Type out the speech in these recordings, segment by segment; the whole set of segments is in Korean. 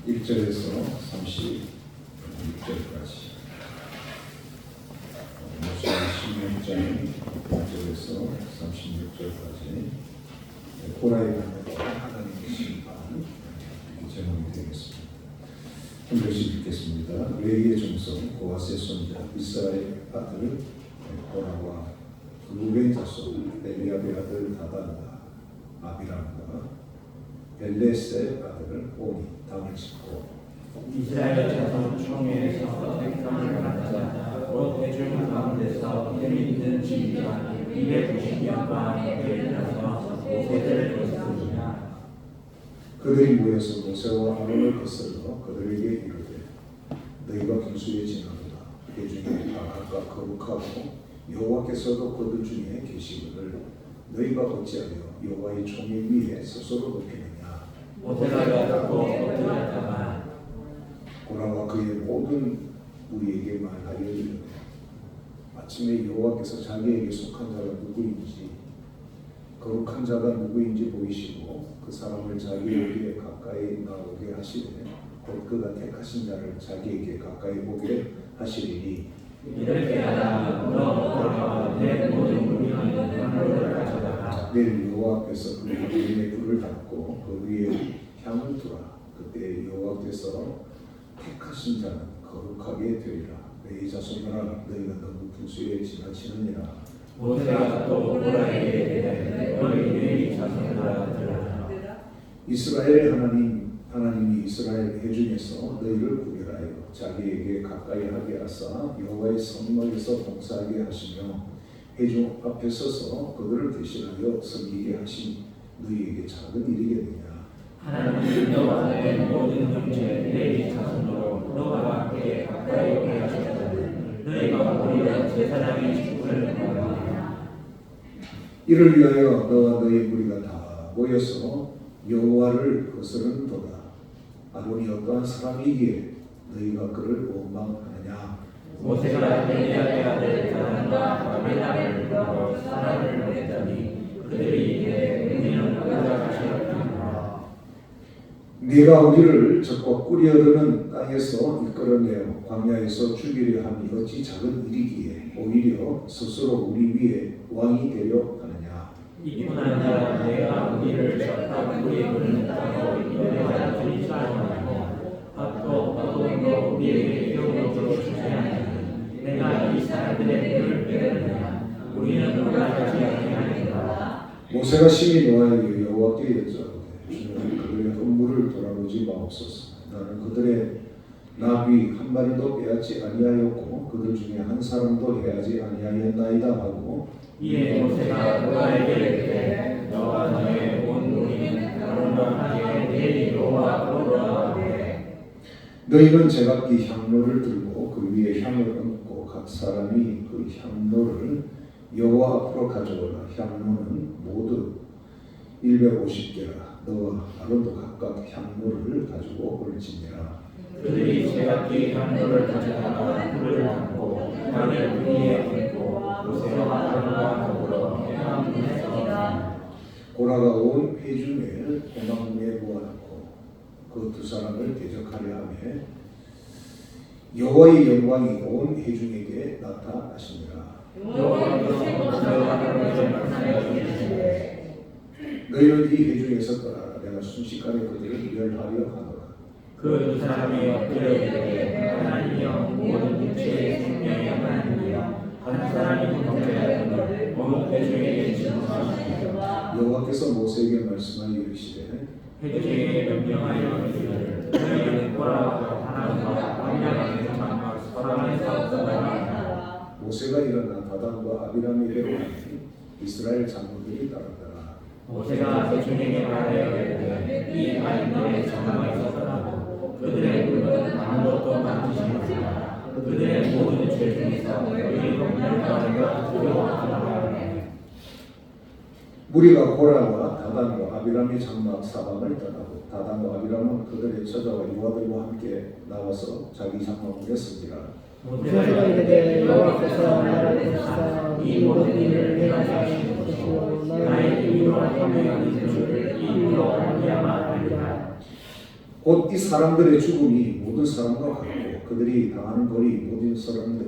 1절에서 36절까지 모세 16장 1절에서 36절까지 고라의 반대와 하나님의 심판 이렇게 제목이 되겠습니다. 한 절씩 읽겠습니다. 레위의 종성 고아스의 손자 이스라엘 아들 고라와 루벤 자손 엘리압의 아들 다단과 아비람과 벨레스의 아들 오니 담을 짓고 이스라엘 자손 총회에서 백성을 만나자 곧 대중 가운데서 흠이 있는 지휘자 290명과 함께 일어나서 모세를 거스르니라. 그들이 모여서 모세와 아론을 거슬러 그들에게 이르되 너희가 분수에 지나도다. 그 중에 악과 거룩하고 여호와께서도 그들 중에 계시거늘 너희가 어찌하여 여호와의 총회 위에 스스로 높이느냐. 모세가 여닫고 엎드렸다가 고라와 그의 모든 무리에게 말하여 이르되 아침에 여호와께서 자기에게 속한 자가 누구인지 거룩한 자가 누구인지 보이시고 그 사람을 자기에게 가까이 나오게 하시되 곧 그가 택하신 자를 자기에게 가까이 보게 하시리니 이렇게 하라. 너 고라와 내 모든 무리는 향로를 가져다가 내일 여호와 앞에서 그 위에 불을 닫고 그 위에 향을 두라. 그때 여호와께서 택하신 자는 거룩하게 되리라. 내 자손들아 너희가 너무 분수에 지나치느니라. 모세가 또 고라에게 이르되 너희 내 자손들아 들으라. 이스라엘 하나님이 이스라엘 회중에서 너희를 구별하여 자기에게 가까이 하게 하사 여호와의 성막에서 봉사하게 하시며 회중 앞에 서서 그들을 대신하여 섬기게 하신 너희에게 작은 일이겠느냐. 하나님이 너와 내 모든 형제 내 자손으로 너와 함께 가까이 오게 하셨다면 너희가 오히려 제사장의 직분을 받으리라. 이를 위하여 너와 너희 무리가 다 모여서 여호와를 거스르는도다. 아론이 어떠한 사람이기에 너희가 그를 원망하느냐. 모세가 엘리야의 아들 다단과 아비람을 불러 사람을 보냈더니 그들이 이르되 우리는 의젓하시옵나이다. 네가 우리를 적과 꿀이 흐르는 땅에서 이끌어내어 광야에서 죽이려 함이 어찌 작은 일이기에 오히려 스스로 우리 위에 왕이 되려 하느냐. 이뿐 아니라 내가 우리를 적과 꿀이 흐르는 땅으로 인도하여 주지 말고 밭도 어둠도 우리에게 기업으로 주지 않으니 내가 이 사람들의 눈을 빼느냐. 우리는 놀라지 아니하리라. 모세가 심히 노하여 여호와께 여짜오되 주는 그들의 헌물을 돌아보지 마옵소서. 나는 그들의 나귀 한 마리도 빼앗지 아니하였고 그들 중에 한 사람도 해하지 아니하였나이다 하고 이에 모세가 고라에게 이르되 너와 너의 온 무리는 아론과 함께 내일 여호와 앞으로 나아오되 너희는 제각기 향로를 들고 그 위에 향을 얹고 각 사람이 그 향로를 여호와 앞으로 가져오라. 향로는 모두 150개라. 너와 아론도 각각 향로를 가지고 올지니라. 그들이 제각기 향로를 가져다가 불을 담고 향을 위에 얹고 모세와 아론과 더불어 회막문에서 고라가 온 회중을 회막문에 모아놓고 그 두 사람을 대적하려 하며 여호와의 영광이 온 회중에게 나타나시니라. 너희는 이 회중에서 떠나라. 내가 순식간에 그들을 멸하려 하노라. 그 두 사람이 엎드려 이르되 하나님이여 모든 육체의 생명의 하나님이여 한 사람이 범죄하였거늘 온 회중에게 진노하시니라. 여호와께서 모세에게 말씀하여 이르시되 회중에게 명령하여 이르기를 너희는 고라와 다단과 아비람에게 만나 서방에서 떠나라. 모세가 일어나 다단과 아비람이 내려오니 이스라엘 장로들이 따랐더라. 모세가 회중에게 말하여 이르되 이 아이들의 장막에서 떠나고 그들의 물건 아무것도 만지지 마라. 그들의 모든 죄 중에서 너희로 멸하는 것 두려워하지 말라. 무리가 고라와 다단과 아비람의 장막 사방을 떠나고 다단과 아비람은 그들의 처자와 유아들과 함께 나와서 자기 장막에 서니라. 모세가 이르되 여호와께서 나를 부르사 이 모든 일을 행하게 하신 것이고 나의 이유로 하며 있는 줄을 이 일로 말미암아 알리라. 곧 이 사람들의 죽음이 모든 사람과 같고 그들이 당하는 벌이 모든 사람이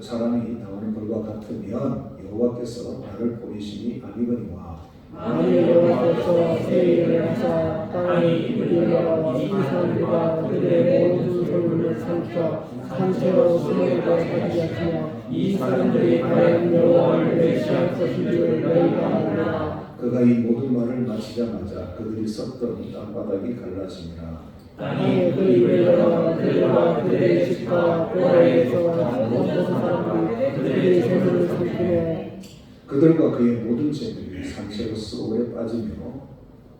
당하는 벌과 같으면 여호와께서 나를 보내심이 아니거니와 만일 여호와께서 새 일을 하사 땅이 이르러 이 사람들과 그들의 모든 소유를 삼켜 산채로 수명을 가지게 하시며 이 사람들이 과연 여호와를 멸시할 것인 줄 너희가 알라. 그가 이 모든 말을 마치자마자 그들이 섰던 땅바닥이 갈라지니라. 땅이 그 입을 열어 그들과 그들의 집과 고라에서 모든 사람들이 그들의 재물을 삼키며 그들과 그의 모든 재물이 산채로 썩어에 빠지며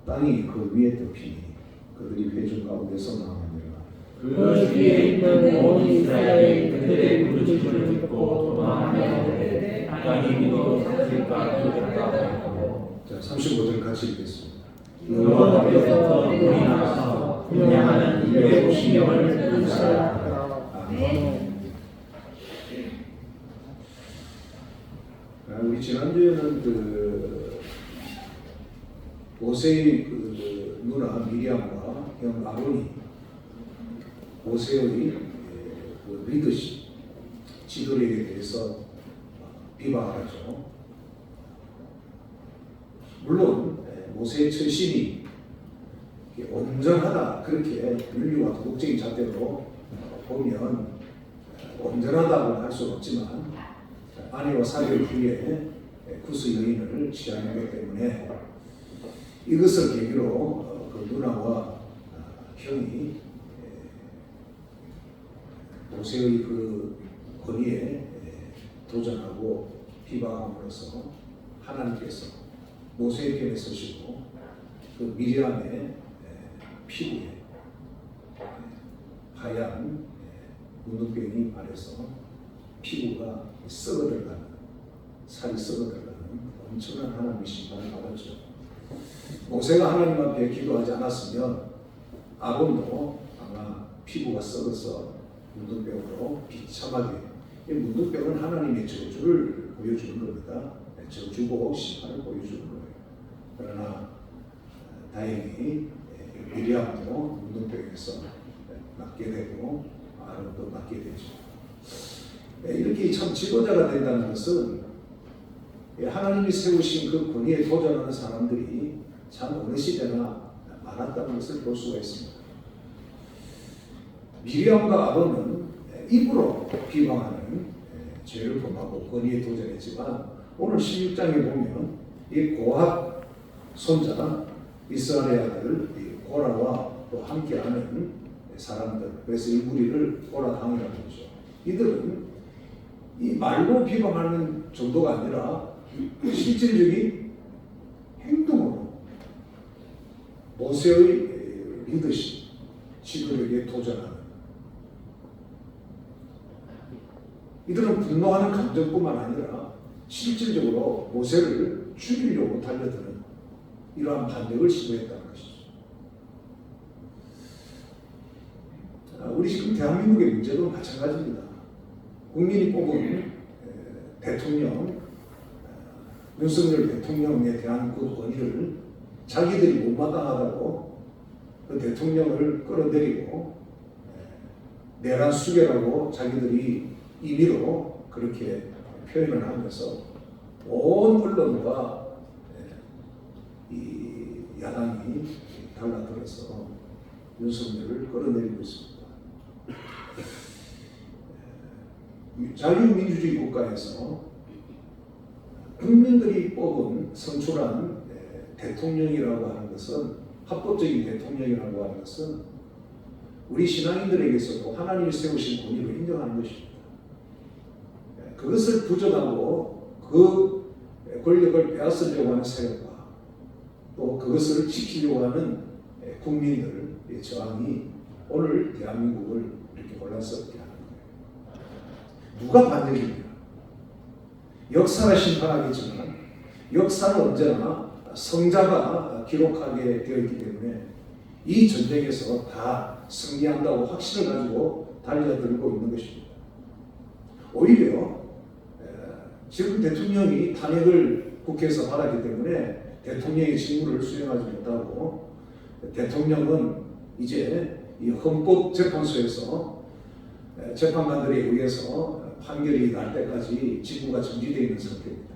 땅이 그 위에 덮이니 그들이 회중 가운데서 나오니라. 그 뒤에 있는 온 이스라엘이 그들의 부르짖음을 듣고 도망하며 땅이 믿고 산들과 그들과 자, 35절 같이 읽겠습니다. 여호와께서 우리 나라서 분양하는 250명을 불사하라. 아멘. 우리 지난주에는 모세의 누나 미리암과 형 아론이 모세의 리더십, 지도력에 대해서 비방하죠. 물론 모세의 처신이 온전하다 그렇게 윤리와 도덕적인 잣대로 보면 온전하다고 할 수는 없지만 아내와 사별 후에 구스 여인을 취하는 것 때문에 이것을 계기로 그 누나와 형이 모세의 그 권위에 도전하고 비방함으로써 하나님께서 모세의 편에 서시고 그 미리암의 피부에 하얀 문둥병이 발해서 피부가 썩어들어가는, 살이 썩어들어가는 엄청난 하나님의 심판을 받았죠. 모세가 하나님 앞에 기도하지 않았으면 아론도 아마 피부가 썩어서 문둥병으로 비참하게, 이 문둥병은 하나님의 저주를 보여주는 겁니다. 저주고 심판을 보여주는 거예요. 그러나 다행히 미리암도 문둥병에서 낫게 되고 아론도 낫게 되죠. 이렇게 참 지도자가 된다는 것은 하나님이 세우신 그 권위에 도전하는 사람들이 참 어느 시대나 많았다는 것을 볼 수가 있습니다. 미리암과 아론은 입으로 비방하는 죄를 범하고 권위에 도전했지만 오늘 16장에 보면 이 고핫 손자 이스라엘 아들 고라와 또 함께하는 사람들, 그래서 이 무리를 고라당이라고 하죠. 이들은 이 말로 비방하는 정도가 아니라 실질적인 행동으로 모세의 리더십, 지도력에 도전하는, 이들은 분노하는 감정뿐만 아니라 실질적으로 모세를 죽이려고 달려드는 이러한 반격을 시도했다는 것이죠. 우리 지금 대한민국의 문제도 마찬가지입니다. 국민이 뽑은 대통령, 윤석열 대통령에 대한 그 권위를 자기들이 못마땅하다고 그 대통령을 끌어내리고 내란 수괴라고 자기들이 임의로 그렇게 표현을 하면서 온 언론과 이 야당이 달라들어서 윤석열을 끌어내리고 있습니다. 자유민주주의 국가에서 국민들이 뽑은 선출한 대통령이라고 하는 것은, 합법적인 대통령이라고 하는 것은 우리 신앙인들에게서도 하나님이 세우신 권위로 인정하는 것입니다. 그것을 부정하고 그 권력을 빼앗으려고 하는 세력과 또 그것을 지키려고 하는 국민들의 저항이 오늘 대한민국을 이렇게 혼란스럽게 하는 거예요. 누가 반대입니까? 역사가 심판하겠지만 역사는 언제나 성자가 기록하게 되어 있기 때문에 이 전쟁에서 다 승리한다고 확신을 가지고 달려들고 있는 것입니다. 오히려 지금 대통령이 탄핵을 국회에서 받았기 때문에 대통령의 직무를 수행하지 못하고 대통령은 이제 이 헌법재판소에서 재판관들에 의해서 판결이 날 때까지 직무가 정지되어 있는 상태입니다.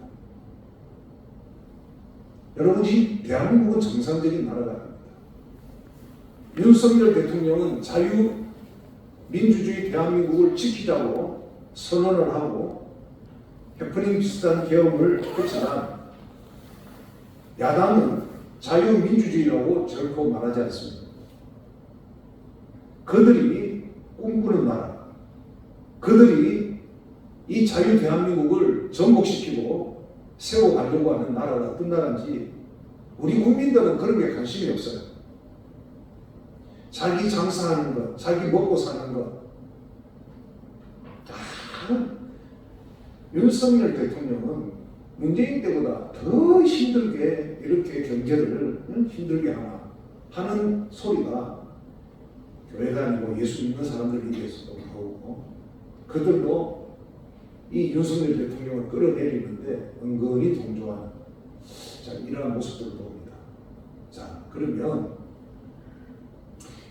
여러분, 이 대한민국은 정상적인 나라가 아닙니다. 윤석열 대통령은 자유민주주의 대한민국을 지키자고 선언을 하고 해프닝 비슷한 계엄을 했지만 야당은 자유민주주의라고 절코 말하지 않습니다. 그들이 꿈꾸는 나라, 그들이 이 자유 대한민국을 전복시키고 세워가려고 하는 나라가 어떤 나라인지 우리 국민들은 그런 게 관심이 없어요. 자기 장사하는 것, 자기 먹고 사는 것. 윤석열 대통령은 문재인 때보다 더 힘들게 이렇게 경제를 힘들게 하는 소리가 교회 다니고 예수 믿는 사람들 입에서도 나오고 그들도 이 윤석열 대통령을 끌어내리는데 은근히 동조하는 이러한 모습들을 봅니다. 자, 그러면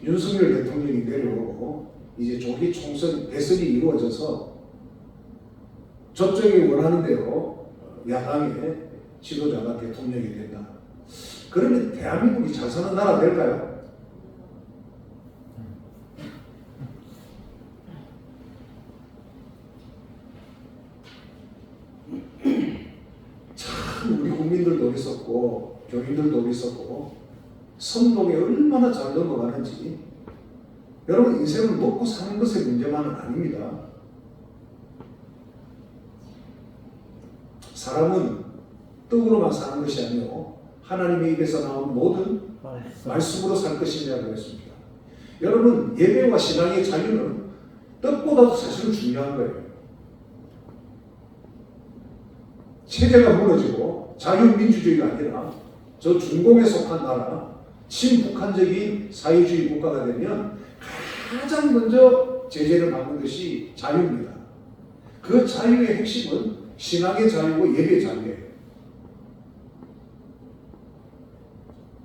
윤석열 대통령이 내려오고 이제 조기 총선 대선이 이루어져서 저쪽이 원하는 대로 야당의 지도자가 대통령이 된다. 그러면 대한민국이 잘 사는 나라 될까요? 참 우리 국민들도 있었고 교민들도 있었고 선동에 얼마나 잘 넘어가는지. 여러분, 인생은 먹고 사는 것의 문제만은 아닙니다. 사람은 떡으로만 사는 것이 아니고 하나님의 입에서 나온 모든 말씀으로 살 것이냐고 했습니다. 여러분, 예배와 신앙의 자유는 떡보다도 사실은 중요한 거예요. 체제가 무너지고 자유민주주의가 아니라 저 중공에 속한 나라, 친북한적인 사회주의 국가가 되면 가장 먼저 제재를 받는 것이 자유입니다. 그 자유의 핵심은 신앙의 자유고 예배의 자유예요.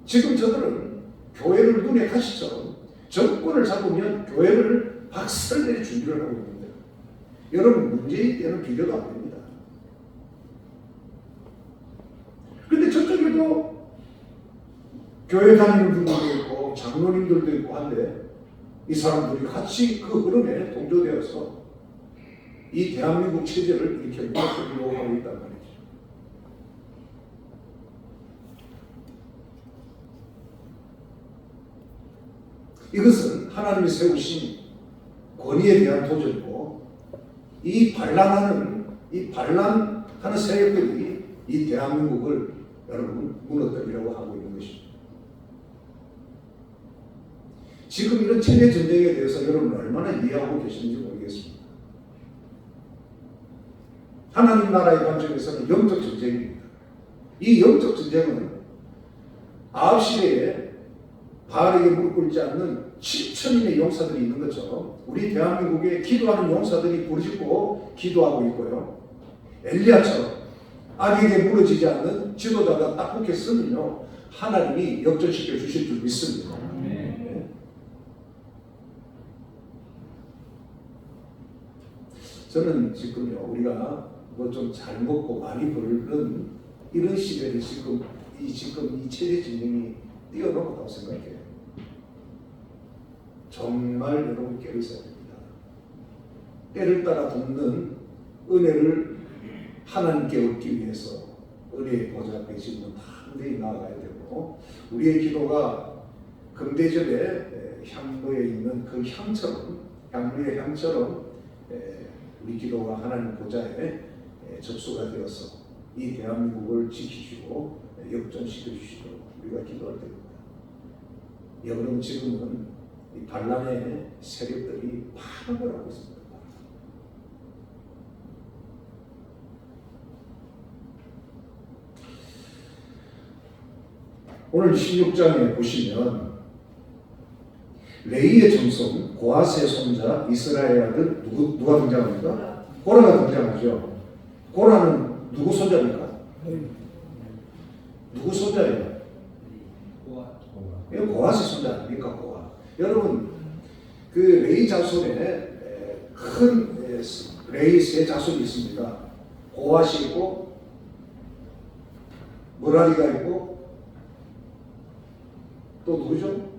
지금 저들은 교회를 눈에 가시처럼 정권을 잡으면 교회를 박살낼 준비를 하고 있는데 여러분, 문재인 때는 비교도 안 됩니다. 그런데 저쪽에도 교회 다니는 분들도 있고 장로님들도 있고 한데 이 사람들이 같이 그 흐름에 동조되어서 이 대한민국 체제를 이렇게 무너뜨리려고 하고 있단 말이죠. 이것은 하나님이 세우신 권위에 대한 도전이고 이 반란하는 세력들이 이 대한민국을 여러분 무너뜨리려고 하고 있는 것입니다. 지금 이런 체제 전쟁에 대해서 여러분 얼마나 이해하고 계시는지 모르겠습니다. 하나님 나라의 관점에서는 영적 전쟁입니다. 이 영적 전쟁은 아합 시대에 바알에게 무릎 꿇지 않는 7천인의 용사들이 있는 것처럼 우리 대한민국에 기도하는 용사들이 부르짖고 기도하고 있고요. 엘리야처럼 악에게 무너지지 않는 지도자가 딱 붙겠으면요 하나님이 역전시켜 주실 줄 믿습니다. 네. 저는 지금요 우리가 뭐 좀 잘 먹고 많이 벌는 이런 시대를 지금 이 체제 진영이 뛰어넘었다고 생각해요. 정말 여러분 깨어 있어야 됩니다. 때를 따라 돕는 은혜를 하나님께 얻기 위해서 은혜의 보좌 앞에 지금 담대히 나아가야 되고 우리의 기도가 금대접에 향로에 있는 그 향처럼 향로의 향처럼 우리 기도가 하나님 보좌에 접수가 되어서 이 대한민국을 지키시고 역전시켜 주시도록 우리가 기도할 때입니다. 여러분, 지금은 이 반란의 세력들이 파악을 하고 있습니다. 오늘 16장에 보시면 레이의 정손 고아스의 손자 이스라엘 아들 누가 등장합니까? 고라가 등장하죠. 고라는 누구 손자입니까? 누구 손자예요? 이거 고아스의 손자 아닙니까? 고아. 여러분, 그 레위 자손에 큰 레위 세 자손이 있습니다. 고핫이 있고 므라리가 있고 또 누구죠?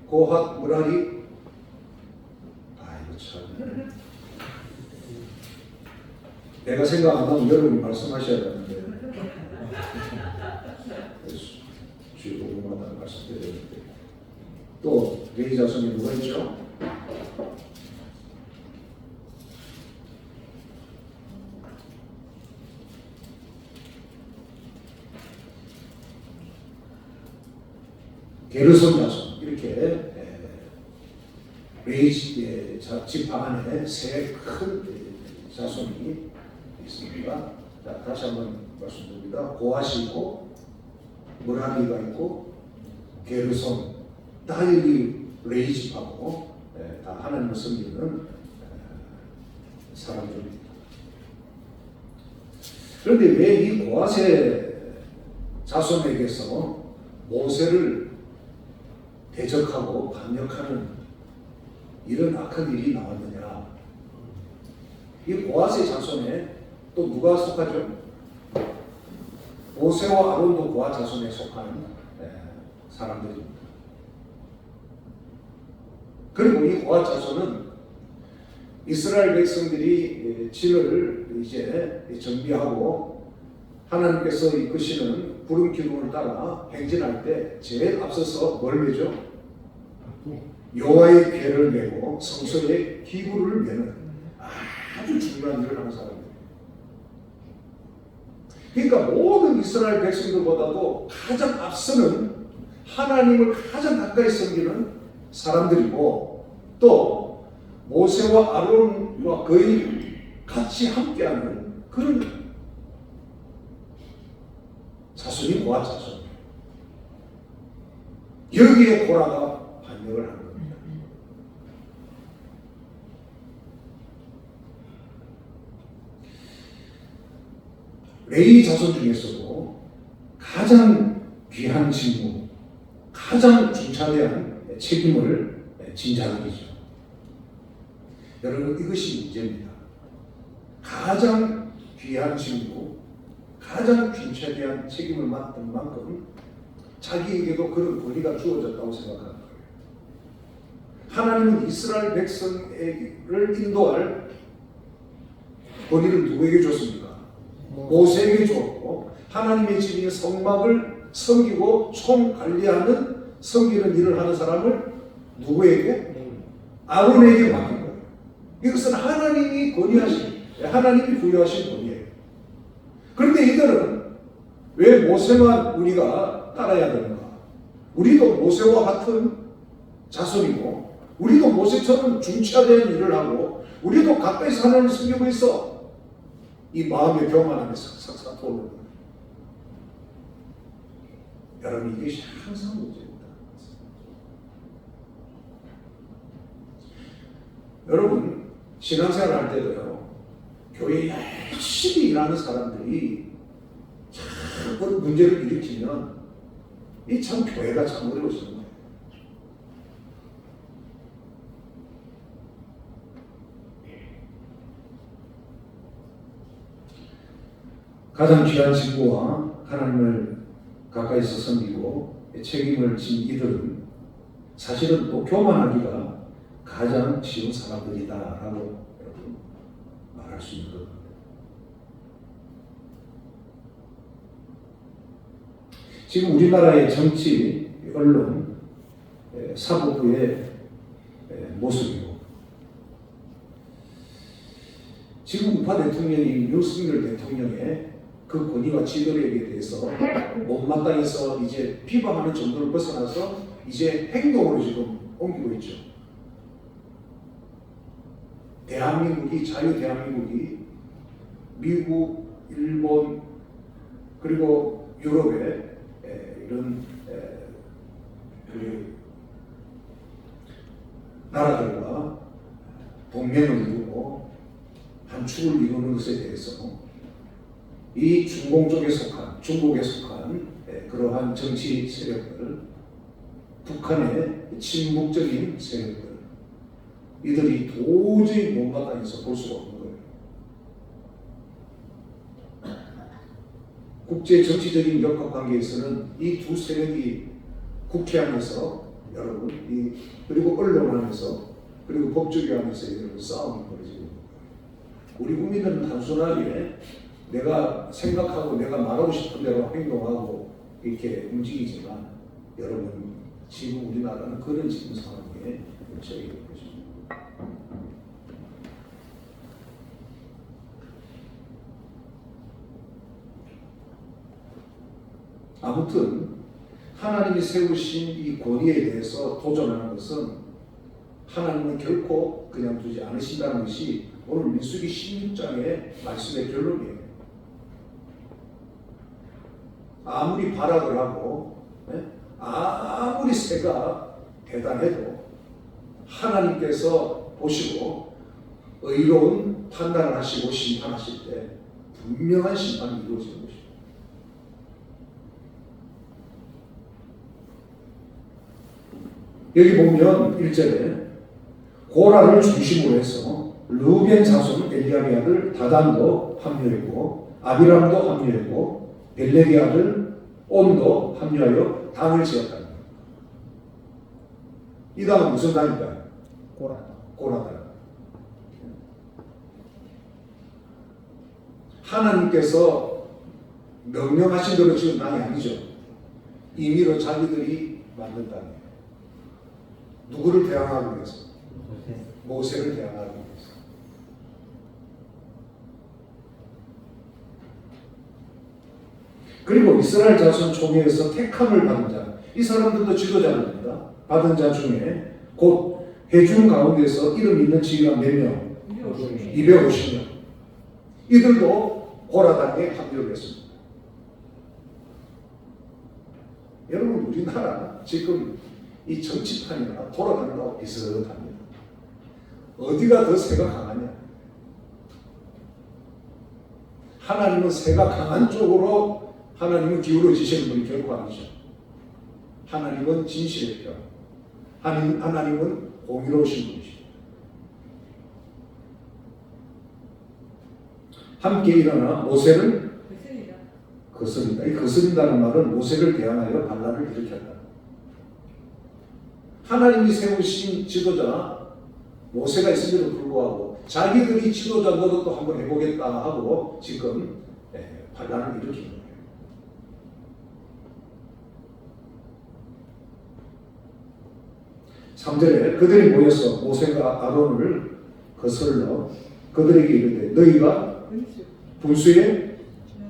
고핫, 므라리. 아이고 참. 내가 생각 안 나면 여러분이 말씀하셔야 되는데 주요 부분마다 말씀드려야 되는데 또 레위 자손이 누가 있죠? 게르손 자손 이렇게 레위 지파 안에 세 큰 자손이 있습니다. 자, 다시 한번 말씀드립니다. 고핫이 있고 므라리가 있고 게르손 다 여기 레위 지파고 다 하나님을 섬기는 사람들입니다. 그런데 왜 이 고핫의 자손에게서 모세를 대적하고 반역하는 이런 악한 일이 나왔느냐? 이 고핫의 자손에 또 누가 속하죠? 모세와 아론도 고핫 자손에 속한 사람들입니다. 그리고 이 고핫 자손은 이스라엘 백성들이 진을 이제 정비하고 하나님께서 이끄시는 구름 기둥을 따라 행진할 때 제일 앞서서 뭘 메죠? 여호와의 궤를 메고 성소의 기구를 메는 아주 중요한 일을 하는 사람이에요. 그러니까 모든 이스라엘 백성들보다도 가장 앞서는 하나님을 가장 가까이 섬기는 사람들이고 또 모세와 아론과 거의 같이 함께하는 그런 자손이 고핫 자손. 여기에 고라가 반역을 하는 겁니다. 레위 자손 중에서도 가장 귀한 직무, 가장 중차대한 책임을 진 자들이죠. 여러분 이것이 문제입니다. 가장 귀한 직무, 가장 중차대한 책임을 맡은 만큼 자기에게도 그런 권리가 주어졌다고 생각하는 거예요. 하나님은 이스라엘 백성을 인도할 권리를 누구에게 줬습니까? 모세에게 줬고 하나님의 집인 성막을 섬기고 총관리하는 섬기는 일을 하는 사람을 누구에게? 아론에게 맡긴 거예요. 이것은 하나님이 권위하신, 하나님이 부여하신 권위예요. 그런데 이들은 왜 모세만 우리가 따라야 되는가? 우리도 모세와 같은 자손이고 우리도 모세처럼 중차대한 일을 하고 우리도 가까이서 하나님을 섬기고 있어. 이 마음의 교만함이 싹싹 돌는 거예요. 여러분 이게 항상 문제입니다. 여러분 신앙생활 할 때도요. 교회에 열심히 일하는 사람들이 참 문제를 일으키면 이 참 교회가 참 어려워지는 거예요. 가장 귀한 직무와 하나님을 가까이서 섬기고 책임을 진 이들은 사실은 또 교만하기가 가장 쉬운 사람들이다라고 여러분 말할 수 있는 겁니다. 지금 우리나라의 정치, 언론, 사법부의 모습이고 지금 우파 대통령이 윤석열 대통령의 그 권위와 지도력에 대해서 못마땅해서 이제 비방하는 정도를 벗어나서 이제 행동으로 지금 옮기고 있죠. 대한민국이 자유 대한민국이 미국, 일본 그리고 유럽의 이런 그 나라들과 동맹을 이루고 한 축을 이루는 것에 대해서 이 중공쪽에 속한 중국에 속한 그러한 정치 세력들, 북한의 침묵적인 세력들, 이들이 도저히 못마땅해서 볼 수가 없는 거예요. 국제 정치적인 역학관계에서는 이 두 세력이 국회 안에서 여러분 그리고 언론 안에서 그리고 법조계 안에서 이런 싸움이 벌어지고 우리 국민은 단순하게 내가 생각하고 내가 말하고 싶은 대로 행동하고 이렇게 움직이지만 여러분 지금 우리나라는 그런 지금 상황에 처해 있는 것입니다. 아무튼 하나님이 세우신 이 권위에 대해서 도전하는 것은 하나님은 결코 그냥 두지 않으신다는 것이 오늘 민수기 16장의 말씀의 결론이에요. 아무리 발악을 하고 아무리 새가 대단해도 하나님께서 보시고 의로운 판단을 하시고 심판하실 때 분명한 심판이 이루어지는 것입니다. 여기 보면 1절에 고라를 중심으로 해서 르벤 자손 엘리압의 아들 다단도 합류했고 아비람도 합류했고 벨렉의 아들 온도 합류하여 당을 지었다. 이 당은 무슨 당일까요? 고라다. 하나님께서 명령하신 대로 지은 당이 아니죠. 임의로 자기들이 만든 당이에요. 누구를 대항하기 위해서? 모세를 대항하기 위해서. 그리고 이스라엘 자손 총회에서 택함을 받은 자, 이 사람들도 지도자입니다. 받은 자 중에 곧 회중 가운데서 이름 있는 지위가 몇 명? 250명. 이들도 고라당에 합류를 했습니다. 여러분 우리나라 지금 이 정치판이나 돌아가는 거하고 비슷합니다. 어디가 더 새가 강하냐? 하나님은 새가 강한 쪽으로 하나님은 기울어지시는 분이 결코 아니죠. 하나님은 진실의 편, 하나님은 공의로우신 분이십니다. 함께 일어나 모세를 거스린다. 이 거스린다는 말은 모세를 대항하여 반란을 일으켰다. 하나님이 세우신 지도자 모세가 있음에도 불구하고 자기들이 지도자 노릇도 한번 해보겠다 하고 지금 반란을 일으킨 거예요. 3절에 그들이 모여서 모세가 아론을 거슬러 그들에게 이르되 너희가 분수에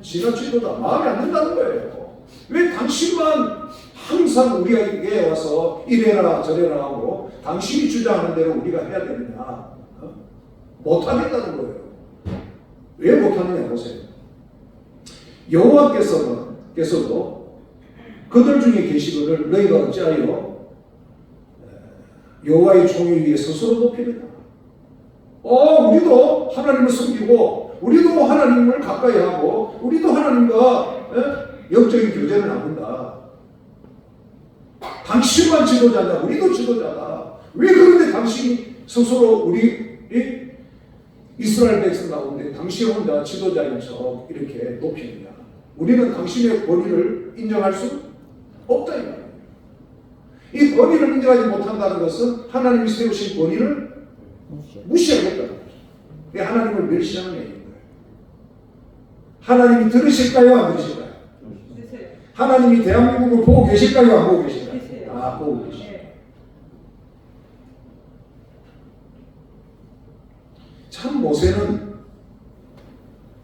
지나치도다. 마음에 안 든다는 거예요. 왜 당신만 항상 우리에게 와서 이래라 저래라 하고 당신이 주장하는 대로 우리가 해야 되느냐? 못하겠다는 거예요. 왜 못하느냐 보세요. 여호와께서도 그들 중에 계시거늘 너희가 어찌하여 여호와의 총회 위에 스스로 높이느냐? 우리도 하나님을 섬기고 우리도 하나님을 가까이 하고 우리도 하나님과 영적인 교제를 나눈다. 당신만 지도자냐? 우리도 지도자다. 왜 그런데 당신이 스스로 우리 이스라엘 백성 가운데 당신 혼자 지도자인 척 이렇게 높이느냐? 우리는 당신의 권위를 인정할 수 없다 이 말이에요. 이 권위를 인정하지 못한다는 것은 하나님이 세우신 권위를 무시하겠다는 거죠. 하나님을 멸시하는 얘기인 거예요. 하나님이 들으실까요? 안 들으실까요? 하나님이 대한민국을 보고 계실까요? 안 보고 계실까요? 보고 계십니다. 참 모세는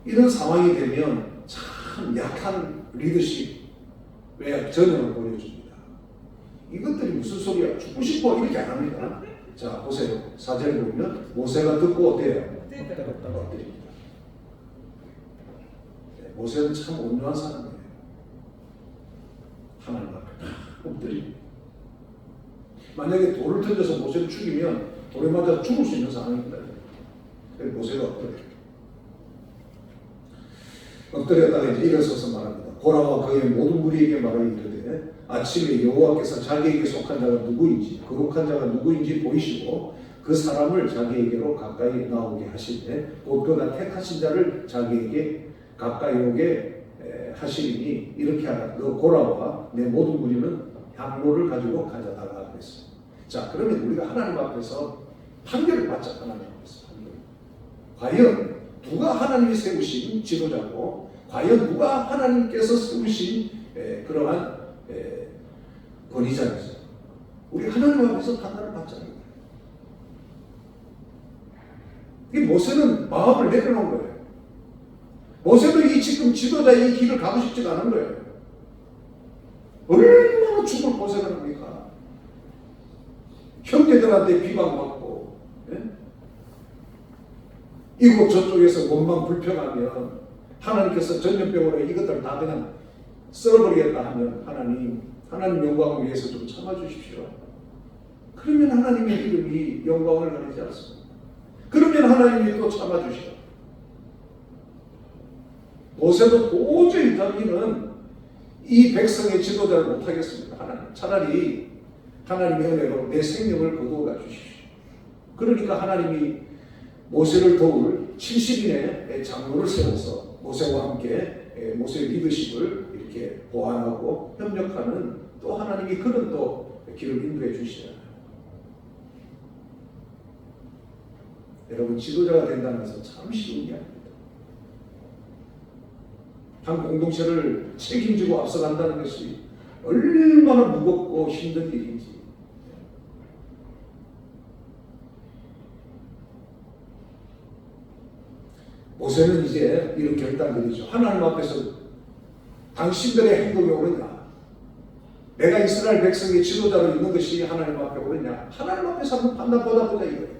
이런 상황이 되면 참 약한 리더십의 전형을 보여줍니다. 이것들이 무슨 소리야? 죽고 싶어 이렇게 안 합니다. 자 보세요. 4절에 보면 모세가 듣고 어때요? 엎드립니다. 모세는 참 온유한 사람이에요. 하나님 앞에 엎드립니다. 만약에 돌을 던져서 모세를 죽이면 돌에 맞아 죽을 수 있는 상황입니다. 그래서 모세가 엎드렸다가 이제 일어서서 말합니다. 고라와 그의 모든 무리에게 말하여 이르되 아침에 여호와께서 자기에게 속한 자가 누구인지 거룩한 자가 누구인지 보이시고 그 사람을 자기에게로 가까이 나오게 하시되 곧 그가 택하신 자를 자기에게 가까이 오게 하시리니 이렇게 하라. 너 고라와 내 모든 무리는 향로를 가지고 가져다가 그랬어. 자, 그러면 우리가 하나님 앞에서 판결을 받자. 하나님 앞에서 판결. 과연 누가 하나님이 세우신 지도자고 과연 누가 하나님께서 세우신 그러한 권위자이죠. 우리 하나님 앞에서 판단을 받자는 거예요. 이 모세는 마음을 내려놓은 거예요. 모세도 이 지금 지도자의 이 길을 가고 싶지가 않은 거예요. 얼마나 죽을 고생을 합니까? 형제들한테 비방받고, 예? 이국 저쪽에서 원망 불평하면 하나님께서 전염병으로 이것들 다 그냥 썰어버리겠다 하면 하나님 영광을 위해서 좀 참아주십시오. 그러면 하나님의 이름이 영광을 가리지 않습니다. 그러면 하나님이 또 참아주시오. 모세도 도저히 자기는 이 백성의 지도자를 못하겠습니다. 하나님 차라리 하나님의 은혜로 내 생명을 거두어가 주십시오. 그러니까 하나님이 모세를 도울 70인의 장로를 세워서 모세와 함께 모세의 리더십을 이렇게 보완하고 협력하는 또 하나님이 그런 또 길을 인도해 주시잖아요. 여러분 지도자가 된다는 것은 참 쉬운 게 아닙니다. 한 공동체를 책임지고 앞서간다는 것이 얼마나 무겁고 힘든 일인지. 모세는 이제 이런 결단들이죠. 하나님 앞에서 당신들의 행동이 옳으냐? 내가 이스라엘 백성의 지도자로 있는 것이 하나님 앞에 옳으냐? 하나님 앞에서 한번 판단 받아보자 이거예요.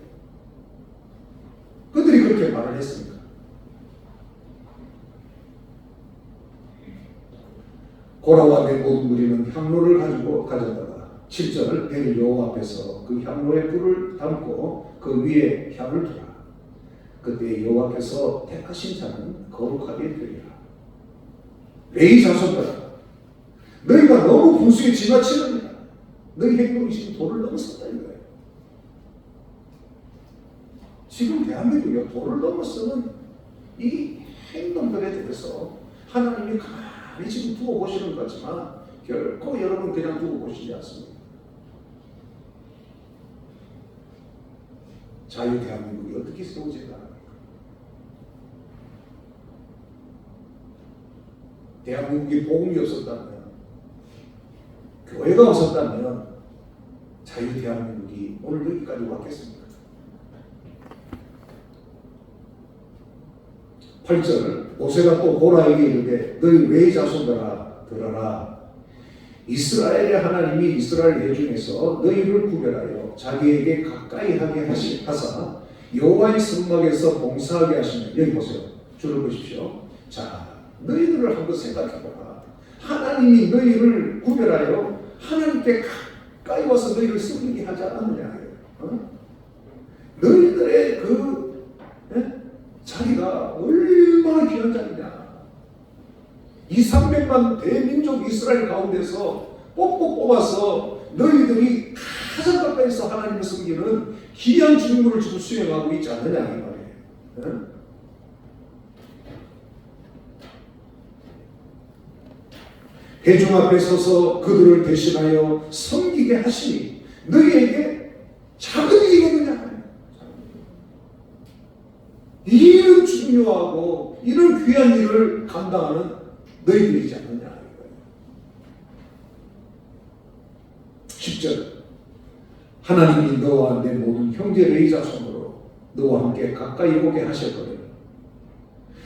그들이 그렇게 말을 했습니다. 고라와 내 모든 무리는 향로를 가지고 가져다가 7절 벨 여호와 앞에서 그 향로에 불을 담고 그 위에 향을 두라. 그때 여호와께서 택하신 자는 거룩하게 되리라. 레위 자손들아, 너희가 너무 분수에 지나치느니라. 너희 행동이 지금 도를 넘어섰다 이거예요. 지금 대한민국이 도를 넘어서는 이 행동들에 대해서 하나님이 가만히 지금 두고 보시는 것 같지만 결코 여러분 그냥 두고 보시지 않습니다. 자유 대한민국이 어떻게 세워질까? 대한민국이 복음이 없었다면, 교회가 없었다면 자유 대한민국이 오늘 여기까지 왔겠습니까? 8절 모세가 또 고라에게 이르되 너희 레위 자손들아 들어라. 이스라엘의 하나님이 이스라엘 회중에서 너희를 구별하여 자기에게 가까이 하게 하사 여호와의 성막에서 봉사하게 하시면, 여기 보세요. 줄을 보십시오. 자, 너희들을 한번 생각해봐라. 하나님이 너희를 구별하여 하나님께 가까이 와서 너희를 섬기게 하지 않았느냐. 너희들의 자리가 얼마나 귀한 자리냐. 200~300만 대민족 이스라엘 가운데서 뽑아서 너희들이 가장 가까이서 하나님을 섬기는 귀한 직무를 지금 수행하고 있지 않느냐 이 말이에요. 회중 앞에 서서 그들을 대신하여 섬기게 하시니 너희에게 작은 일이겠느냐. 이런 중요하고 이런 귀한 일을 감당하는 너희들이지 않느냐. 10절 하나님이 너와 내 모든 형제 레위 자손으로 너와 함께 가까이 오게 하셨거든.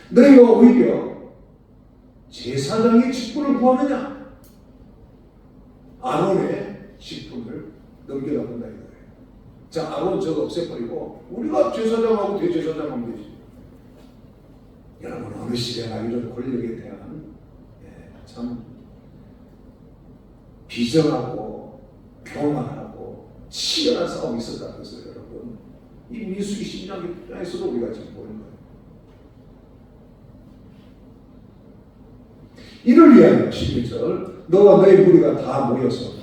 너희가 오히려 제사장의 직분을 구하느냐? 아론의 직분을 넘겨다 본다 이거예요. 자, 아론 저거 없애버리고 우리가 제사장하고 대제사장하면 되지. 여러분 어느 시대나 이런 권력에 대한 참 비정하고 교만하고 치열한 싸움이 있었다는 것을 여러분 이 민수기 12장에서도 우리가 지금 보는 거예요. 이를 위하여 11절 너와 너희 무리가 다 모여서,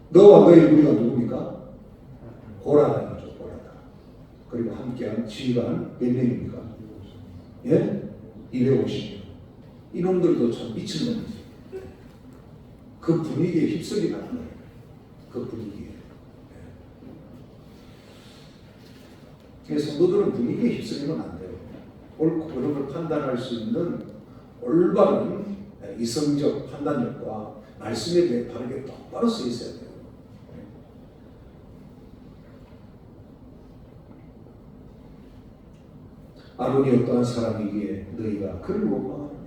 너와 너희 무리가 누굽니까? 고라다. 그리고 함께한 지휘관 몇 명입니까? 예? 250명. 이놈들도 참 미친놈이지. 그 분위기에 휩쓸리는 거예요. 그 분위기에. 그래서 성도들은 분위기에 휩쓸리면 안 돼요. 옳고 그름을 판단할 수 있는 올바른 이성적 판단력과 말씀에 대해 바르게 똑바로 서 있어야 돼요. 아론이 어떠한 사람이기에 너희가 그를 원망하느냐.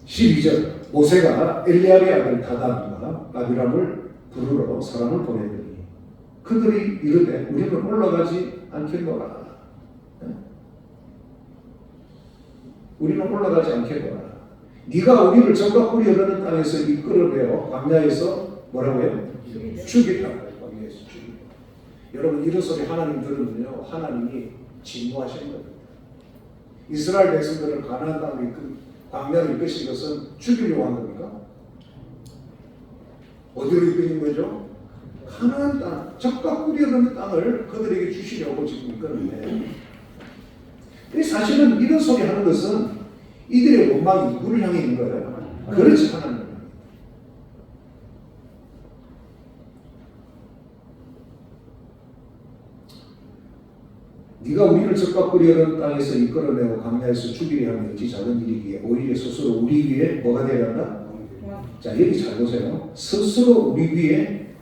12절 모세가 엘리압의 아들 다단과 아비람을 부르러 사람을 보내더니 그들이 이르되 우리는 올라가지 않겠노라. 우리는 올라가지 않겠노라. 네가 우리를 적과 꿀이 흐르는 땅에서 이끌어내어 광야에서 뭐라고요? 죽이라. 광야에서 죽이라. 여러분 이런 소리 하나님 들으면요 하나님이 진노하시는 겁니다. 이스라엘 백성들을 가나안 땅으로 광야로 이끄신 것은 죽이려고 한 겁니까? 어디로 이끄는 거죠? 가나안 땅, 적과 꿀이 흐르는 땅을 그들에게 주시려고 지금 이끄는데, 사실은 이런 소리 하는 것은 이들의 원망이 누구를 향해 있는 거예요? 그렇지 하나님. 네가 우리를 적과 꿀이 흐르는 땅에서 이끌어내고 광야에서 죽이려 하면 어찌 작은 일이기에 오히려 스스로 우리 위에 뭐가 되려 한다? 자 여기 잘 보세요. 스스로 우리 위에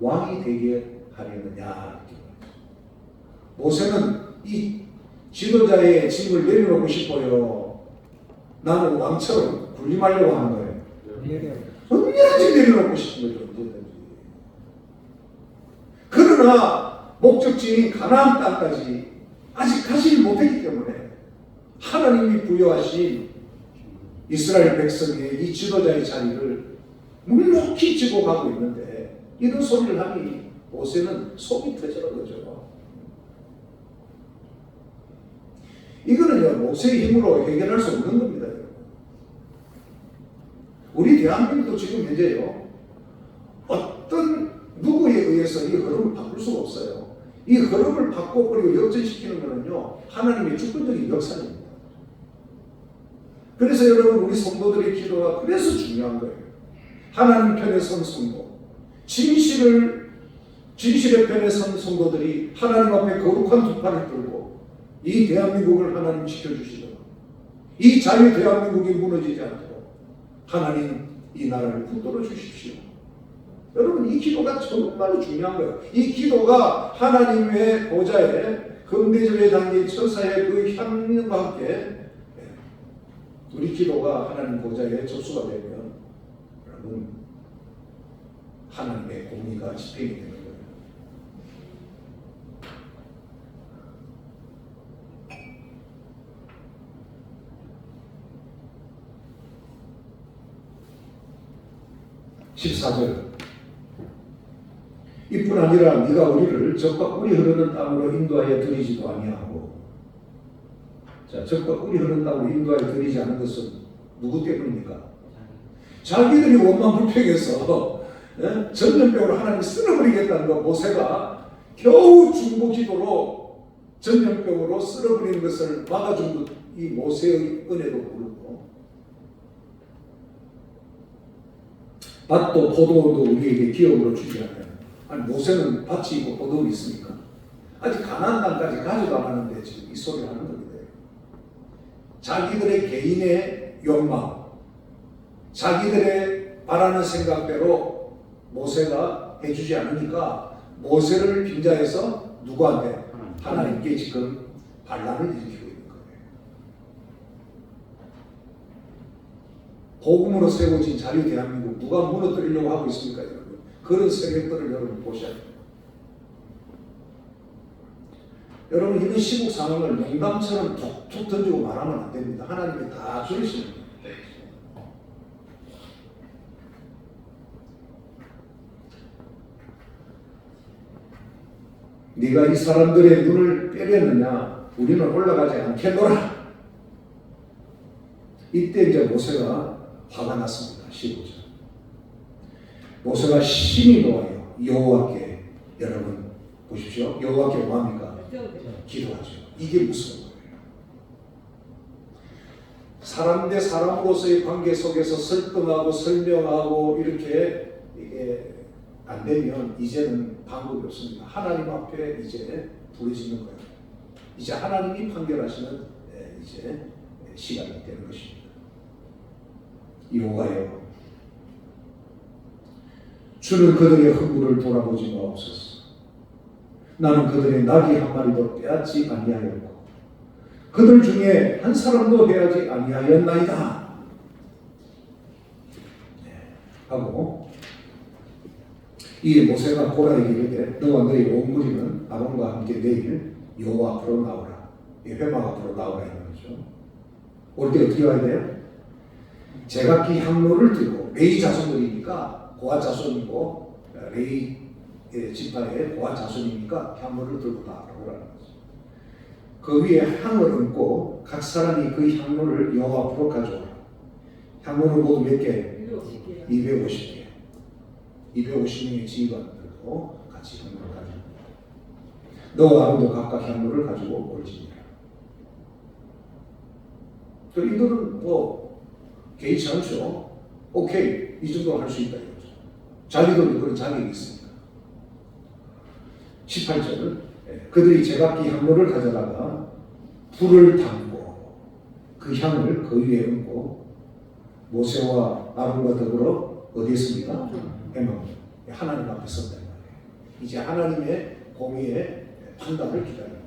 왕이 되게 하려느냐. 모세는 이 지도자의 짐을 내려놓고 싶어요. 나는 왕처럼 군림하려고 하는 거예요. 언제든지 내려놓고 싶은 거죠. 언제든지. 그러나 목적지인 가나안 땅까지 아직 가지 못했기 때문에 하나님이 부여하신 이스라엘 백성의 이 지도자의 자리를 묵묵히 지고 가고 있는데 이런 소리를 하니 모세는 속이 터지는 거죠. 이거는요 모세의 힘으로 해결할 수 없는 겁니다. 우리 대한민국도 지금 현재요 어떤 누구에 의해서 이 흐름을 바꿀 수가 없어요. 이 흐름을 바꿔 그리고 역전시키는 것은요 하나님의 주권적인 역사입니다. 그래서 여러분 우리 성도들의 기도가 그래서 중요한 거예요. 하나님 편에 선 성도, 진실의 편에 선 성도들이 하나님 앞에 거룩한 두 팔을 들고 이 대한민국을 하나님 지켜주시도록, 이 자유 대한민국이 무너지지 않도록 하나님 이 나라를 붙들어 주십시오. 여러분 이 기도가 정말로 중요한 거예요. 이 기도가 하나님의 보좌에 금대접에 담긴 천사의 그 향과 함께 우리 기도가 하나님 보좌에 접수가 되면 여러분 하나님의 공의가 집행이 되는 거예요. (14절) 이뿐 아니라 네가 우리를 적과 꿀이 흐르는 땅으로 인도하여 들이지도 아니하고. 자, 적과 꿀이 흐르는 땅으로 인도하여 들이지 않은 것은 누구 때문입니까? 자기들이 원망불평해서 전염병으로 하나님 쓸어버리겠다는 거 모세가 겨우 중보 기도로 전염병으로 쓸어버리는 것을 막아준 것, 이 모세의 은혜도 모르고 밭도 포도도 우리에게 기업으로 주지 않아요. 아니 모세는 밭이 있고 포도는 있습니까? 아직 가나안 땅까지 가지도 않았는데 지금 이 소리를 하는 겁니다. 자기들의 개인의 욕망, 자기들의 바라는 생각대로 모세가 해주지 않으니까 모세를 빙자해서 누구한테? 하나님께 지금 반란을 일으키고 있는 거예요. 복음으로 세워진 자유 대한민국 누가 무너뜨리려고 하고 있습니까, 여러분? 그런 세력들을 여러분 보셔야 돼요. 여러분 이런 시국 상황을 농담처럼 툭툭 던지고 말하면 안 됩니다. 하나님이 다 들으시는 거예요. 네가 이 사람들의 눈을 빼려느냐? 우리는 올라가지 않겠노라. 이때 이제 모세가 화가 났습니다. 15절. 모세가 심히 노하여 여호와께 여러분 보십시오. 여호와께 뭐합니까? 기도하죠. 이게 무슨 거예요? 사람 대 사람으로서의 관계 속에서 설득하고 설명하고 이렇게 이게 안 되면 이제는 방법이 없습니다. 하나님 앞에 이제 부르짖는 거예요. 이제 하나님이 판결하시는 이제 시간이 되는 것입니다. 여호와여, 주는 그들의 허물을 돌아보지 마옵소서. 나는 그들의 나귀 한 마리도 빼앗지 아니하였고 그들 중에 한 사람도 해하지 아니하였나이다. 하고 이 모세가 고라에게 이르되 너와 너희 온 무리는 아론과 함께 내일 여호와 앞으로 나오라. 회막 앞으로 나오라 이런 거죠. 올 때 어떻게 와야 돼요? 제각기 향로를 들고 레위 자손들이니까 고아 자손이고 레위 지파의 고아 자손이니까 향로를 들고 나오라는 거죠. 그 위에 향을 얹고 각 사람이 그 향로를 여호와 앞으로 가져오라. 향로는 모두 몇 개? 250개. 250명의 지휘관들도 같이 향로를 가지고 너와 아론도 각각 향로를 가지고 올지니라. 그 이들은 뭐 개의치 않죠. 오케이, 이 정도 할 수 있다 이거죠. 자기들도 그런 자격이 있으니까. 18절 그들이 제각기 향로를 가져다가 불을 담고 그 향을 그 위에 얹고 모세와 아론과 더불어 어디에 있습니까? 회막 하나님 앞에 섰다 말이에요. 이제 하나님의 공의의 판단을 기다립니다.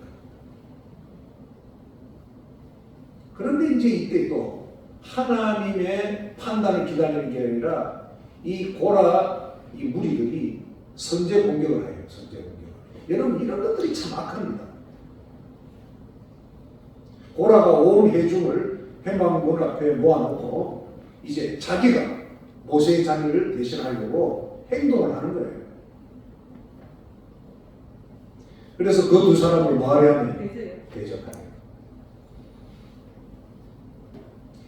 그런데 이제 이때 또 하나님의 판단을 기다리는 게 아니라 이 고라 이 무리들이 선제 공격을 해요. 선제 공격. 여러분 이런 것들이 참 악합니다. 고라가 온 회중을 회막문 앞에 모아놓고 이제 자기가 모세의 자리를 대신하려고 행동을 하는 거예요. 그래서 그 두 사람을 뭐하려 하면 대적하는 거예요.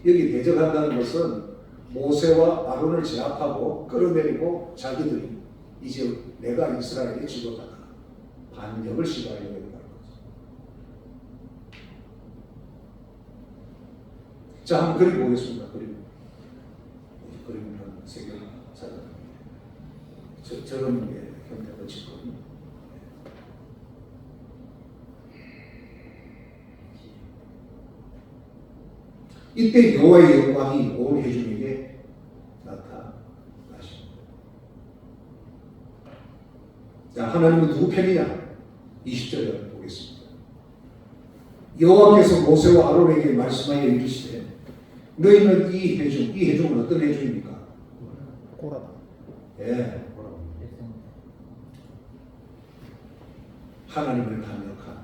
여기 대적한다는 것은 모세와 아론을 제압하고 끌어내리고 자기들이 이제 내가 이스라엘의 지도자다. 반격을 시도하려고 했다는 거죠. 자, 한번 그림 보겠습니다. 그림을 한 3개 찾아갑니다. 저런 형태가 짓거든요. 이때 여호와의 영광이 온 회중에게 나타나십니다. 자, 하나님은 누구 편이냐? 20절에 보겠습니다. 여호와께서 모세와 아론에게 말씀하여 이르시되 너희는 이 회중은 어떤 회중입니까? 고라다. 예. 하나님을 반역한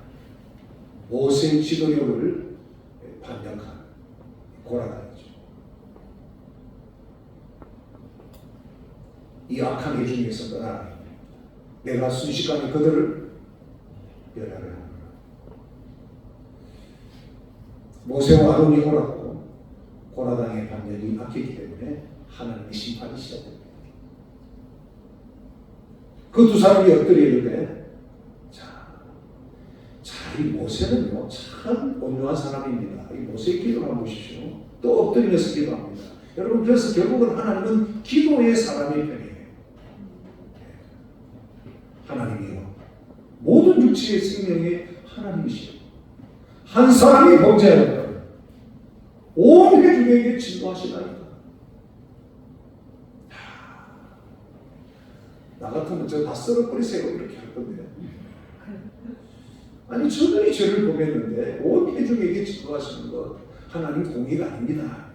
모세의 지도력을 반역한 고라다니죠. 이 악한 회중에서 떠나 내가 순식간에 그들을 멸하려 합니다. 모세와 아론이 옳았고 고라당의 반역이 막혔기 때문에 하나님의 심판이 시작됩니다. 그 두 사람이 엎드리는데 이 모세는요 참 온유한 사람입니다. 이 모세의 기도를 한번 보십시오. 또 엎드리면서 기도합니다. 여러분 그래서 결국은 하나님은 기도의 사람의 편이에요. 하나님이요 모든 육체의 생명의 하나님이시오. 한 사람이 범죄하였다. 온 회중에게 진노하시나이다. 나 같으면 저 다 썰어버리세요 이렇게 할 건데. 아니 저들이 죄를 범했는데 온 회중에게 진노하시는 것 하나님 공의가 아닙니다.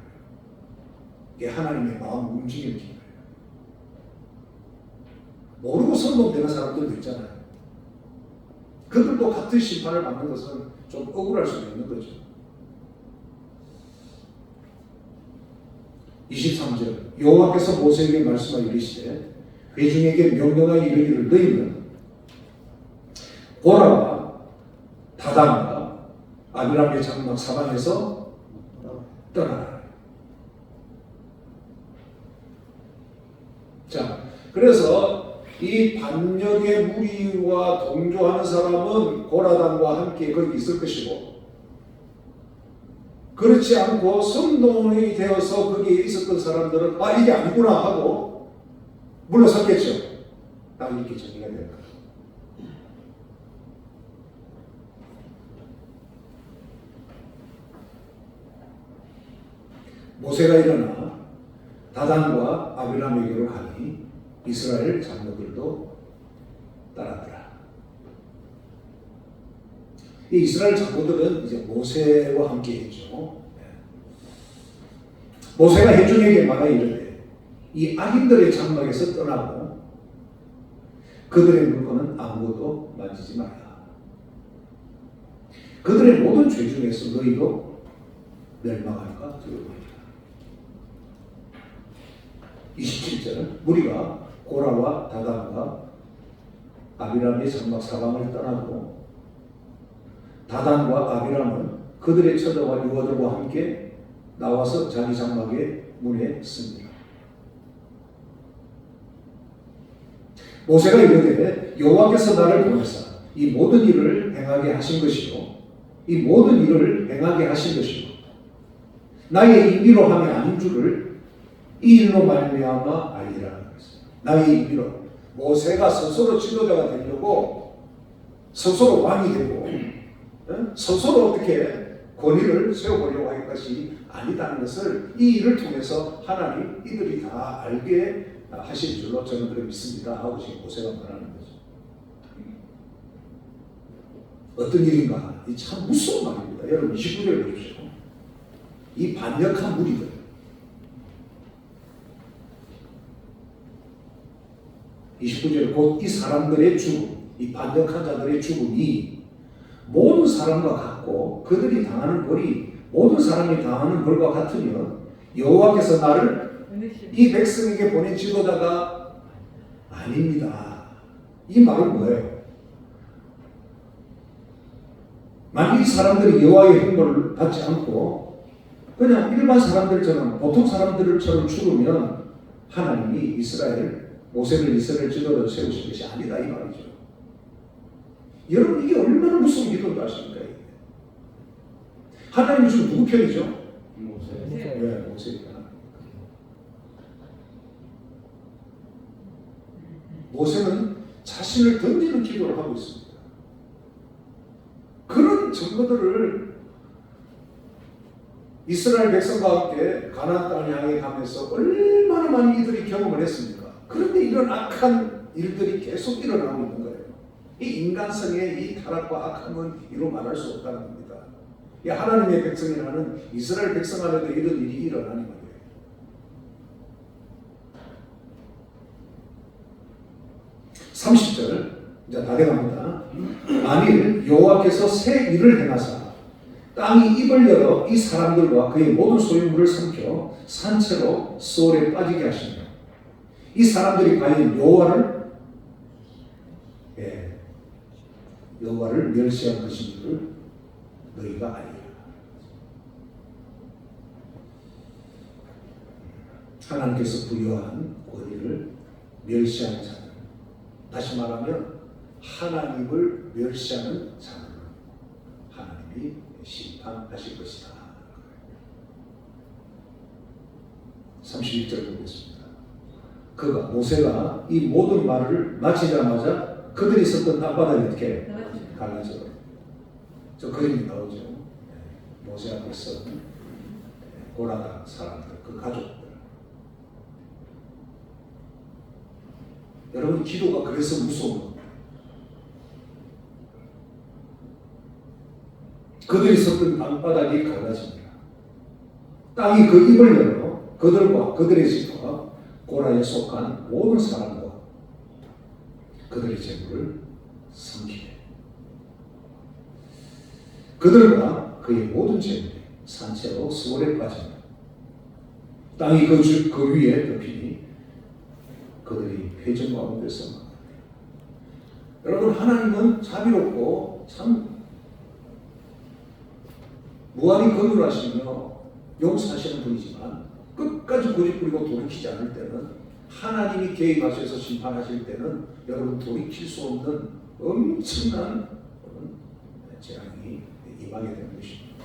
이게 하나님의 마음 움직이는 거예요. 모르고 선동되는 사람들도 있잖아요. 그들도 같은 심판을 받는 것은 좀 억울할 수도 있는 거죠. 23절 여호와께서 모세에게 말씀하여 이르시되 회중에게 명령하여 이르기를 너희는 고라와 다단과 아비람의 장막 사방에서 떠나라. 자, 그래서 이 반역의 무리와 동조하는 사람은 고라단과 함께 거기 있을 것이고, 그렇지 않고 선동이 되어서 거기에 있었던 사람들은 아 이게 아니구나 하고 물러섰겠죠. 딱 이렇게 정리가 됩니다. 모세가 일어나 다단과 아비람에게로 가니 이스라엘 장로들도 따랐더라. 이 이스라엘 장로들은 이제 모세와 함께 했죠. 모세가 회중에게 말하 이르되 이 악인들의 장막에서 떠나고 그들의 물건은 아무것도 만지지 말라. 그들의 모든 죄 중에서 너희도 멸망할까 두려워하라. 27절 무리가 고라와 다단과 아비람의 장막 사방을 떠나고 다단과 아비람은 그들의 처자와 유아들과 함께 나와서 자기 장막의 문에 씁니다. 모세가 이르되 여호와께서 나를 보내사 이 모든 일을 행하게 하신 것이요 이 모든 일을 행하게 하신 것이요 나의 임의로 함이 아닌 줄을 이 일로 말미암아 알리라는 것입니다. 나의 임의로 모세가 스스로 지도자가 되려고 스스로 왕이 되고 스스로 어떻게 권위를 세워보려고 할 것이 아니다는 것을 이 일을 통해서 하나님 이들이 다 알게 하실 줄로 저는 그렇게 믿습니다 하고 지금 모세가 말하는 거죠. 어떤 일인가? 이 참 무서운 말입니다. 여러분 29절을 보십시오. 이 반역한 무리들, 곧 이 사람들의 죽음, 이 반역한 자들의 죽음이 모든 사람과 같고 그들이 당하는 벌이 모든 사람이 당하는 벌과 같으면 여호와께서 나를 이 백성에게 보낸 지도자가 아닙니다. 이 말은 뭐예요? 만약 이 사람들이 여호와의 형벌을 받지 않고 그냥 일반 사람들처럼 보통 사람들처럼 죽으면 하나님이 모세를 이스라엘 지도자로 세우신 것이 아니다 이 말이죠. 여러분 이게 얼마나 무서운 기도인지 아십니까? 하나님이 지금 누구 편이죠? 모세. 네, 모세입니다. 모세는 자신을 던지는 기도를 하고 있습니다. 그런 증거들을 이스라엘 백성과 함께 가나안 땅을 향해 가면서 얼마나 많이 이들이 경험을 했습니까? 그런데 이런 악한 일들이 계속 일어나고 있는 거예요. 이 인간성의 이 타락과 악함은 이루 말할 수 없다는 겁니다. 이 하나님의 백성이라는 이스라엘 백성 안에도 이런 일이 일어나는 거예요. 30절 이제 다 돼갑니다. 만일 여호와께서 새 일을 행하사 땅이 입을 열어 이 사람들과 그의 모든 소유물을 삼켜 산채로 수월에 빠지게 하시며 이 사람들이 과연 여호와를 멸시한 것인지를 너희가 알리라. 하나님께서 부여한 권위를 멸시하는 자는, 다시 말하면 하나님을 멸시하는 자는 하나님이 심판하실 것이다. 31절 보겠습니다. 모세가 이 모든 말을 마치자마자 그들이 있었던 땅바닥이 어떻게 갈라져. 저 그림이 나오죠. 모세 앞에 서 고라단 사람들, 그 가족들. 여러분 기도가 그래서 무서운 겁니다. 그들이 섰던 땅바닥이 갈라집니다. 땅이 그 입을 열어 그들과 그들의 집과 고라에 속한 모든 사람과 그들의 재물을 삼키되 그들과 그의 모든 재물이 산채로 수월에 빠집니다. 땅이 그 위에 덮이니 그들이 회전 가운데서 여러분 하나님은 자비롭고 참 무한히 거룩하시며 용서하시는 분이지만 끝까지 고집부리고 돌이키지 않을 때는 하나님이 개입하셔서 심판하실 때는 여러분 돌이킬 수 없는 엄청난 그런 재앙이 임하게 되는 것입니다.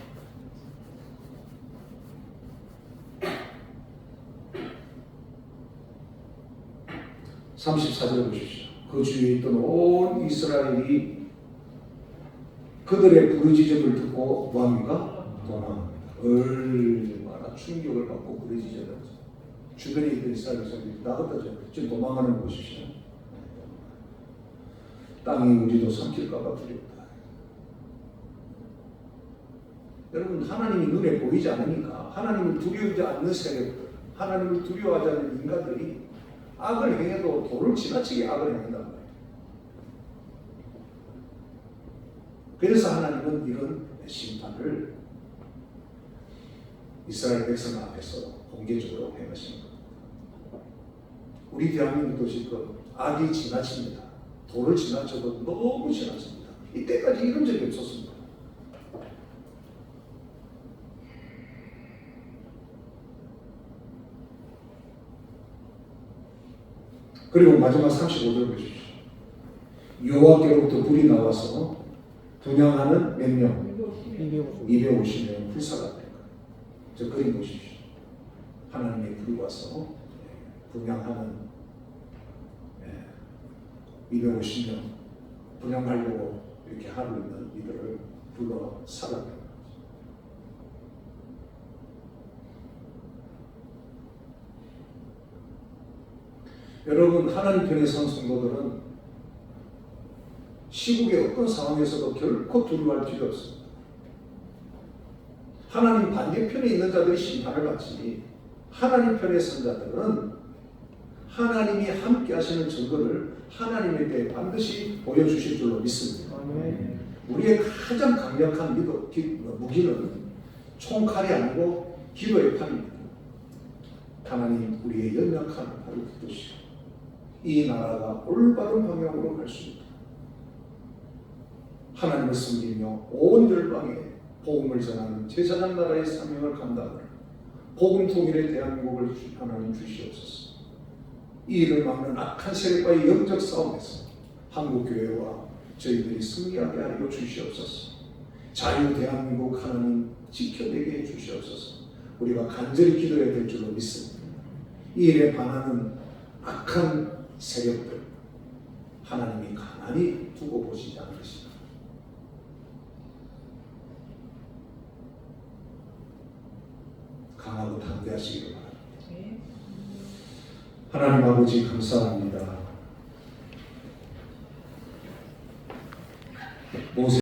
(34절) 보십시오. 그 주위에 있던 온 이스라엘이 그들의 부르짖음을 듣고 뭐합니까? 도망합니다. 얼마나 충격을 받고 부르짖었는지. 주변에 있던 이스라엘 사람들이 다 흩어져 지금 도망가는 거 보십시오. 땅이 우리도 삼킬까봐 두렵다. 여러분, 하나님이 눈에 보이지 않으니까 하나님을 두려워하지 않는 세력들, 하나님을 두려워하지 않는 인간들이 악을 행해도 도를 지나치게 악을 행한단 말이에요. 그래서 하나님은 이런 심판을 이스라엘 백성 앞에서 공개적으로 행하신 겁니다. 우리 대한민국도 지금 악이 지나칩니다. 도를 지나쳐도 너무 지나칩니다. 이때까지 이런 적이 없었습니다. 그리고 마지막 35절 보십시오. 여호와께로부터 불이 나와서 분향하는 몇 명? 250명 불사가 될 거예요. 저 그림 보십시오. 하나님의 불이 와서 분향하는 250명 분향하려고 이렇게 하고 있는 이들을 불러 살아내는 거죠. 여러분, 하나님 편에 선 성도들은 시국의 어떤 상황에서도 결코 두려워할 필요 없습니다. 하나님 반대편에 있는 자들이 심판을 받지, 하나님 편에 선 자들은 하나님이 함께 하시는 증거를 하나님에 대해 반드시 보여주실 줄로 믿습니다. 우리의 가장 강력한 무기는 총칼이 아니고 기도의 팔입니다. 하나님, 우리의 연약한 팔을 붙드시고 이 나라가 올바른 방향으로 갈 수 있도록 하나님을 섬기며 온 열방에 복음을 전하는 제사장 나라의 사명을 감당하라. 복음 통일의 대한민국을 하나님 주시옵소서. 이 일을 막는 악한 세력과의 영적 싸움에서 한국교회와 저희들이 승리하게 하여 주시옵소서. 자유 대한민국 하나님 지켜내게 해 주시옵소서. 우리가 간절히 기도해야 될 줄로 믿습니다. 이 일에 반하는 악한 세력들 하나님이 가만히 두고 보시지 않으시다. 강하고 담대하시기를 바랍니다. 하나님 아버지, 감사합니다. 모세